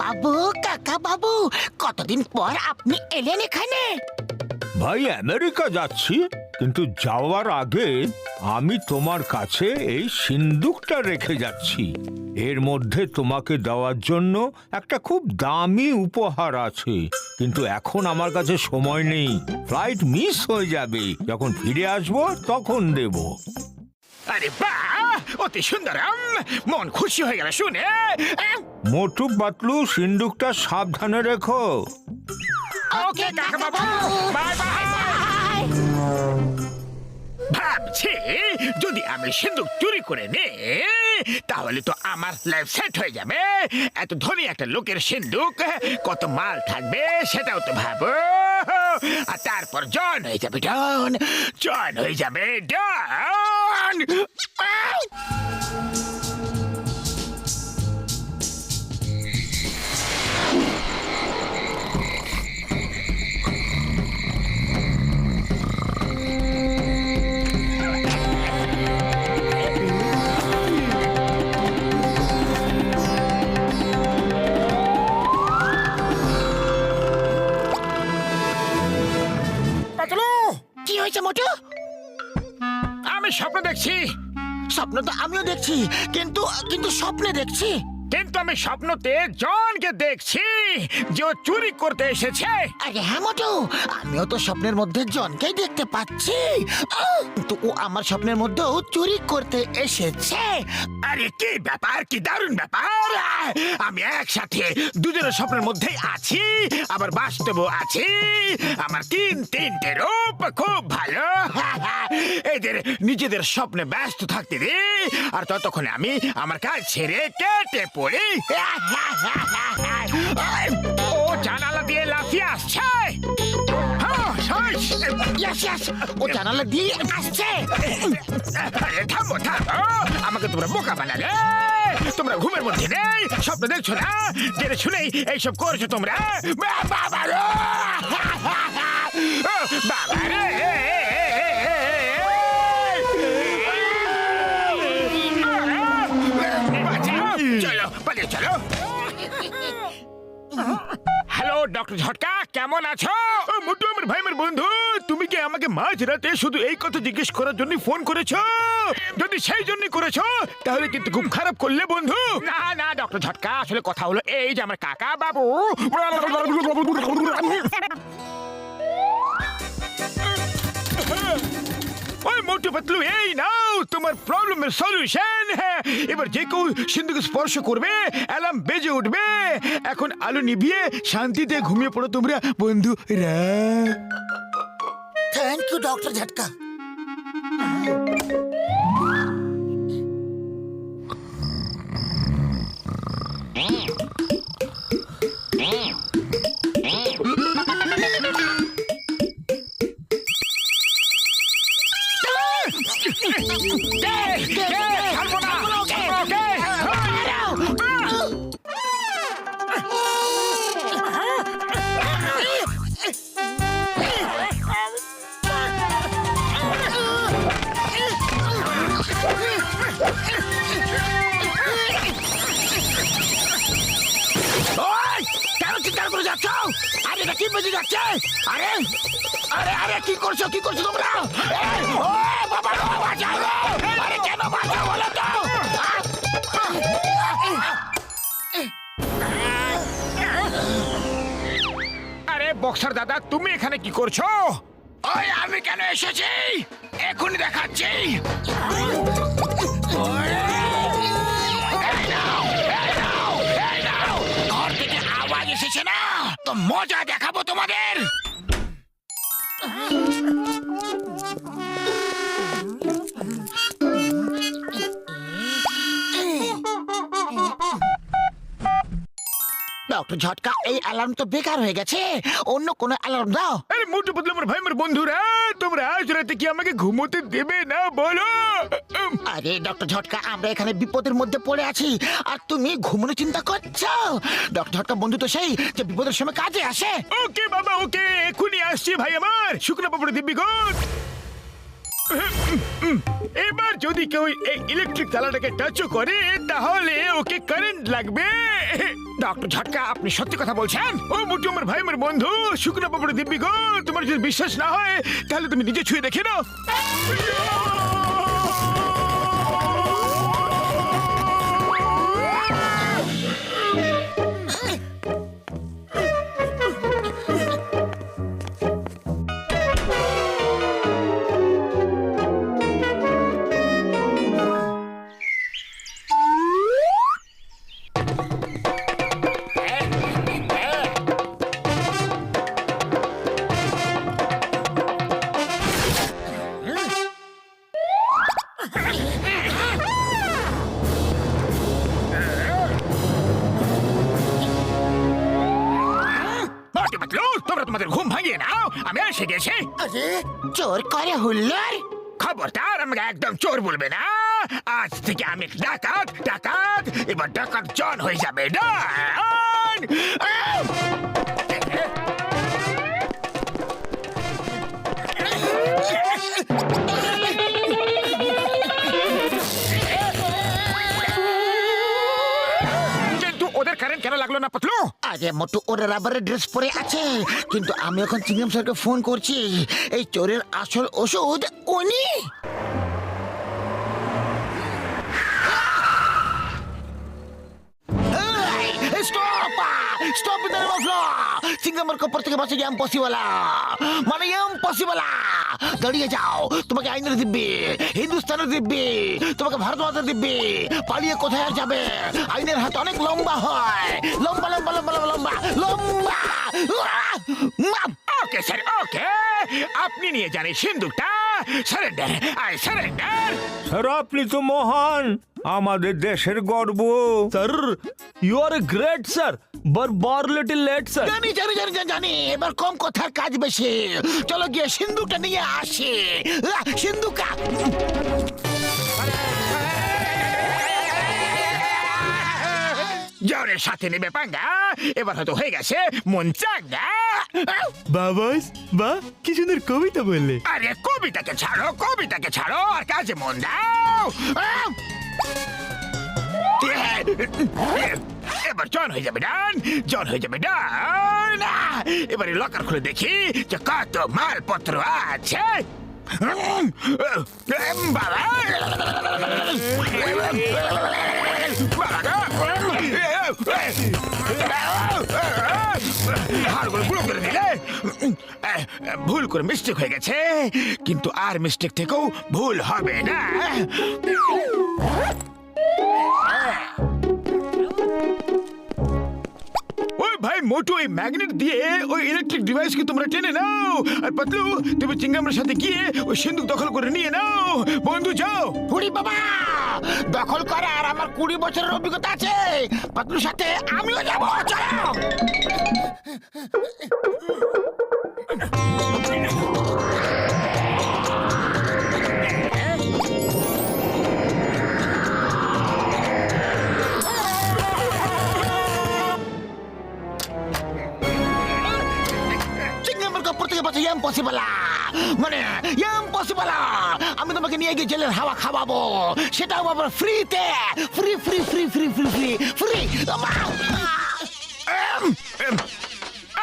বাবু, কাকা বাবু, কতদিন পর আপনি এলেন এখানে। ভাই আমেরিকা যাচ্ছি, কিন্তু যাওয়ার আগে আমি তোমার কাছে এই সিন্দুকটা রেখে যাচ্ছি। এর মধ্যে তোমাকে দেওয়ার জন্য একটা খুব দামি উপহার আছে, কিন্তু এখন আমার কাছে সময় নেই। ফ্লাইট মিস হয়ে যাবে, যখন ফিরে আসবো তখন দেব। আরে বাহ, অতি সুন্দরম, মন খুশি হয়ে গেল শুনে। মোটু পাতলু, সিন্দুকটা সাবধানে রেখো। ওকে কাকা বাবু, বাই বাই। ভাবছি যদি আমি সিন্দুক চুরি করে নিই তাহলে তো আমার লাইফ সেট হয়ে যাবে। এত ধনী একটা লোকের সিন্দুক, কত মাল থাকবে সেটাও তো ভাবো। আর তারপর জন হয়ে যাবে ডন, জন হয়ে যাবে ডন। কি হয়েছে মোটু? আমি স্বপ্ন দেখছি। স্বপ্ন তো আমিও দেখছি, কিন্তু কিন্তু স্বপ্নে দেখছি। কিন্তু আমি স্বপ্নতে জনকে দেখছি যে ও চুরি করতে এসেছে। আরে হ্যাঁ মোটু, আমিও তো স্বপ্নের মধ্যে জনকেই দেখতে পাচ্ছি। কিন্তু ও আমার স্বপ্নের মধ্যেও চুরি করতে এসেছে। আরে কি ব্যাপার, কি দারুণ ব্যাপার! আমি একসাথে দুজনের স্বপ্নের মধ্যেই আছি, আবার বাস্তবও আছি। আমার তিনটে রূপ, খুব ভালো। এদের নিজেদের স্বপ্নে ব্যস্ত থাকতে দে, আর ততক্ষণে আমি আমার কাজ ছেড়ে কেটে পড়ি। ও জানালা দিয়ে লাফিয়ে আসছে। Yes, yes, ও জানালা দিয়ে আসছে। আরে থামো থামো, আমাকে তোমরা বোকা বানালে। তোমরা ঘুমের মধ্যে নেই, স্বপ্ন দেখছো না, জেনে শুনেই এইসব করছো তোমরা। বাবা রে, বাবা রে, চলো পালিয়ে চলো। হ্যালো ডক্টর ঝটকা, কেমন আছো? মোটু আমার ভাই, আমার বন্ধু, তুমি কি আমাকে মাঝরাতে শুধু এই কথা জিজ্ঞেস করার জন্য ফোন করেছো? যদি সেই জন্য করেছো তাহলে কিন্তু খুব খারাপ করলে বন্ধু। না না ডক্টর ঝটকা, আসলে কথা হলো এই যে আমার কাকা বাবু। ওই মোটু পাতলু, এই নাও তোমার প্রবলেমের সলিউশন। এবার যে কেউ সিন্ধুকে স্পর্শ করবে অ্যালার্ম বেজে উঠবে। এখন আলো নিভিয়ে শান্তিতে ঘুমিয়ে পড়ো তোমরা বন্ধুরা। থ্যাংক ইউ ডক্টর ঝটকা। আরে কি বেজে যাচ্ছে? আরে আরে আরে কি করছো, কি করছো তোমরা? বাবা বাঁচাও! আরে কেন বাঁচাও বলো তো? আরে বক্সার দাদা, তুমি এখানে কি করছো? ওই আমি কেন এসেছি এখনই দেখাচ্ছি। ঘর থেকে আওয়াজ এসেছে না, তো মজা দেখাবো তোমাদের। ডক্টর ঝটকা, এই অ্যালার্ম তো বেকার হয়ে গেছে, অন্য কোনো অ্যালার্ম দাও। আরে মোটু পাতলু আমার ভাই, আমার বন্ধুরা, তোমরা আজ রাতে কি আমাকে ঘুমোতে দেবে না বলো? আরে ডক্টর ঝটকা, আমরা এখানে বিপদের মধ্যে পড়ে আছি আর তুমি ঘুমানোর চিন্তা করছো। ডক্টর ঝটকা বন্ধু তো সেই যে বিপদের সময় কাজে আসে। ওকে বাবা, ওকে, এক্ষুনি আসছি ভাই আমার। শুকনো পাপড়ে দিব্যি গুড। এবার যদি কেউ এই ইলেকট্রিক তালাটাকে টাচও করে তাহলে ওকে কারেন্ট লাগবে। ডক্টর ঝটকা, আপনি সত্যি কথা বলছেন? ও মোটু আমার ভাই, আমার বন্ধু, শুকনো পাপড় দিব্যি গো। তোমার যদি বিশ্বাস না হয় তাহলে তুমি নিজে ছুঁয়ে দেখে নাও। তোমরা তোমাদের ঘুম ভাঙিয়ে নাও, আমি এসে গেছি। আরে চোর করে হুল্লোড়। খবরদার আমাকে একদম চোর বলবে না। আজ থেকে আমি ডাকাত। ডাকাত এবার ডাকাত জন হয়ে যাবে। ডন! কিন্তু ওদের কারেন্ট কেন লাগলো না পাতলু? আরে মোটু, ওরা রাবারের ড্রেস পরে আছে, কিন্তু আমি এখন চিংগাম স্যারকে ফোন করছি। এই চোরের আসল ওষুধ উনি। स्टॉप इधर मफला सिंगमर को ऊपर থেকে বাঁচা গিয়ে ইম্পসিবল মানে ইম্পসিবল দাঁড়িয়ে যাও তোমাকে আইনের দিব্যি হিন্দুস্তানের দিব্যি তোমাকে ভারত মাতার দিব্যি পালিয়ে কোথায় আর যাবে আইনের হাত অনেক লম্বা হয় লম্বা লম্বা লম্বা লম্বা লম্বা লম্বা ওকে স্যার ওকে আপনি নিয়ে যান এই সিন্দুকটা সারেন্ডার আই সারেন্ডার স্যার আপনি তো মহান আমাদের দেশের গর্ব Sir, you are a great sir, but bar little late sir. জানি জানি জানি জানি, জানি এবার কম কথার কাজ বেশি চলো গিয়ে সিন্দুকটা নিয়ে আসি সিন্দুকা জোরের সাথে নেবে পাঙ্গা এবার হয়তো হয়ে গেছে মন চাঙ্গা বাবাস বা কি সুন্দর কবিতা বললে আরে কবিতাকে ছাড়ো আর কাজে মন দাও এবার জন হয়ে যাবে ডান জন হয়ে যাবে ডান এবারে লকার খুলে দেখি যে কত মালপত্র আছে বাবা হাড়গুলো গুঁড়ো করে দিলে ভুল করে মিস্টেক হয়ে গেছে কিন্তু আর মিস্টেক থেকেও ভুল হবে না ওই ভাই মোটু ওই ম্যাগনেট দিয়ে ওই ইলেকট্রিক ডিভাইসকে তোমরা টেনে নাও আর পাতলু তুমি চিঙ্গামের সাথে গিয়ে ওই সিন্দুক দখল করে নিয়ে নাও বন্ধু যাও বুড়ি বাবা দখল করার আমার 20 বছরের অভিজ্ঞতা আছে পাতলুর সাথে আমিও যাবো চলো ইম্পসিবল মানে ইম্পসিবল আমি তোমাকে নিয়ে গিয়ে জেলের হাওয়া খাওয়াবো সেটাও আবার ফ্রিতে free free free free free free free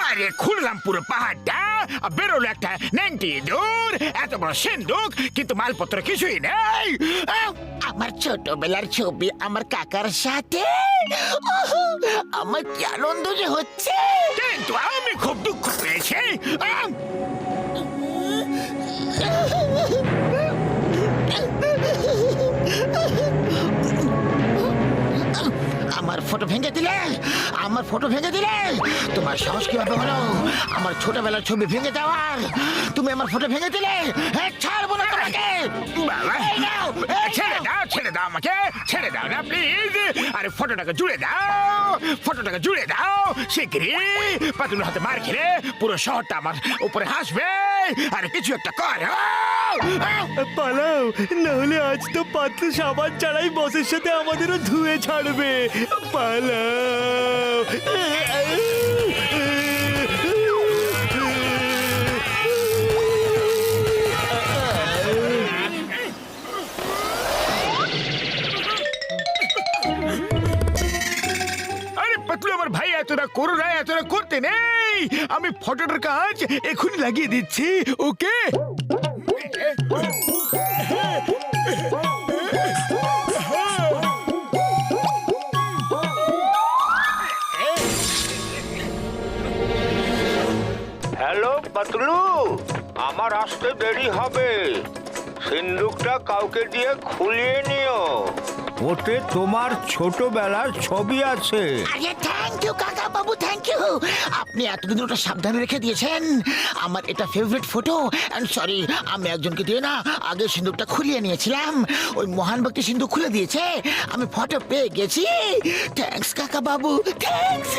আরে খুললাম পুরো পাহাড়টা আর বেরোলো একটা নেংটি দূর এত বড় সিন্দুক কিন্তু মালপত্র কিছুই নেই আমার ছোটবেলার ছবি আমার কাকার সাথে আমার কি আনন্দ যে হচ্ছে কিন্তু আমি খুব দুঃখ পেয়েছি আমার ফটো ভেঙে দিলে আমার ফটো ভেঙে দিলে তোমার সাহস কিভাবে হলো আমার ছোটবেলার ছবি ভেঙে দেওয়ার তুমি আমার ফটো ভেঙে দিলে ছাড়বো না তোমাকে বাবা ছেড়ে দাও আমাকে ছেড়ে দাও না প্লিজ আরে ফটোটাকে জুড়ে দাও শিগগিরই পাতুলের হাতে মার খেলে পুরো শহরটা আমার উপরে হাসবে আরে কিছু একটা কর পালাও না হলে আজ তো পাতলু সাবান ছাড়াই বসের সাথে আমাদেরও ধুয়ে ছাড়বে পালাও তোরা করতে নেই, আমি ফটোটার কাজ এখনই লাগিয়ে দিচ্ছি। ওকে হ্যালো পাতলু, আমার আসতে দেরি হবে। সিন্দুকটা কাউকে দিয়ে খুলিয়ে নিও, ওতে তোমার ছোটবেলার ছবি আছে। আরে থ্যাংক ইউ কাকা বাবু, থ্যাংক ইউ। আপনি এতদিন ওটা সাবধানে রেখে দিয়েছেন। আমার এটা ফেভারিট ফটো। এন্ড সরি, আমি একজনকে দিয়ে না আগে সিন্দুকটা খুলিয়ে নিয়েছিলাম। ওই মহান ব্যক্তি সিন্দুক খুলে দিয়েছে, আমি ফটো পেয়ে গেছি। থ্যাঙ্কস কাকা বাবু, থ্যাঙ্কস।